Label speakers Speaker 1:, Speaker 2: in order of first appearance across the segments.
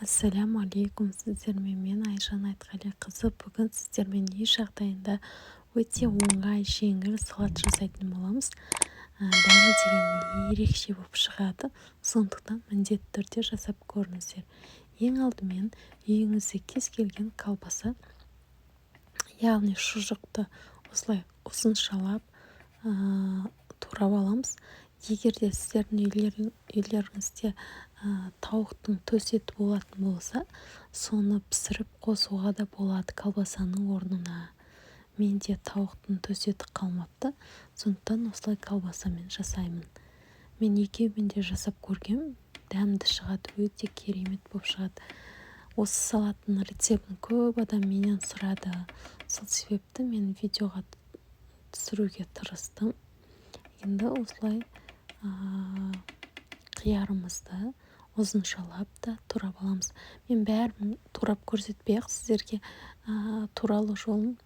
Speaker 1: Ассаляму алейкум, сіздермен мен Айжан Айтқалиқызы. Бүгін сіздермен үй жағдайында өте оңай, жеңіл салат жасайтын боламыз. Дәмі деген ерекше болып шығады, сондықтан міндетті түрде жасап көріңіздер. Ең алдымен үйіңізде кез келген колбаса, яғни шұжықты осылай ұзыншалап турап аламыз. Егер де сіздердің үйлеріңізде тауықтың төс еті болатын болса, соны пісіріп қосуға да болады колбасаның орнына. Менде тауықтың төс еті қалмапты, сондықтан осылай колбасамен жасаймын. Мен екеуімен де жасап көргем, дәмді шығады, өте керемет болып шығады. Осы салаттың рецептін көп адам менен сұрады. Сол себепті мен видеоға түсіруге тырыстым. Енді осылай қиярымызды ұзыншалап та турап аламыз. Мен бәрін турап көрсетпей-ақ сіздерге туралу жолын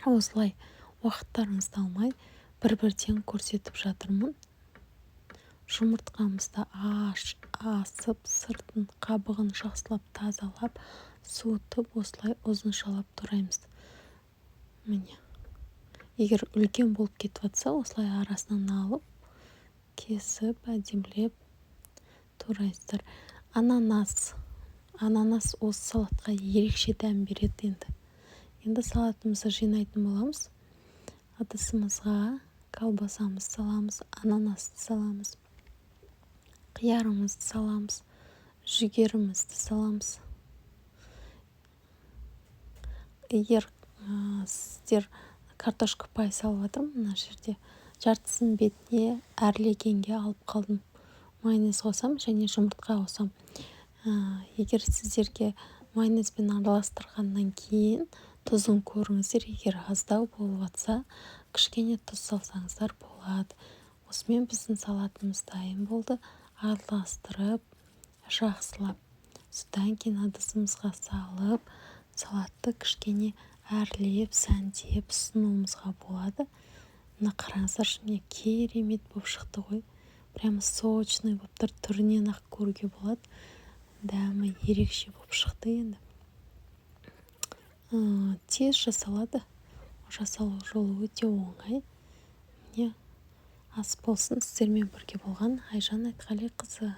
Speaker 1: осылай уақыттарыңызды алмай бір-бірден көрсетіп жатырмын. Жұмыртқамызды асып, сыртын қабығын жақсылап тазалап, суытып, осылай ұзыншалап тураймыз. Міне. Егер үлкен болып кетіп жатса, осылай арасынан алып, кесіп, әдемілеп турайсыздар. Ананас осы салатқа ерекше дәм береді енді. Енді салатымызды жинайтын боламыз. Ыдысымызға колбасамызды саламыз, ананасты саламыз, қиярымызды саламыз, жүгерімізді саламыз. Егер сіздер картошка пай салып жатырмын, мына жерде жартысын бетіне әрлегенге алып қалдым. Майонез қосам және жұмыртқа қосам. Егер сіздерге майонезбен араластырғаннан кейін тұзын көріңіздер. Егер аздау болып жатса, кішкене тұз салсаңыздар болады. Осымен біздің салатымыз дайын болды. Араластырып, жақсылап, содан кейін ыдысымызға салып, салатты кішкене әрлеп, сәндеп ұсынуымызға болады. Мына қараңыздар, міне керемет болып шықты ғой. Прямо сочный болып тұр, түрінен ақ көруге болады. Дәмі ерекше болып шықты енді. Тез жасалады. Жасалу жолы өте оңай. Міне ас болсын, сіздермен бірге болған Айжан Айтқалиқызы.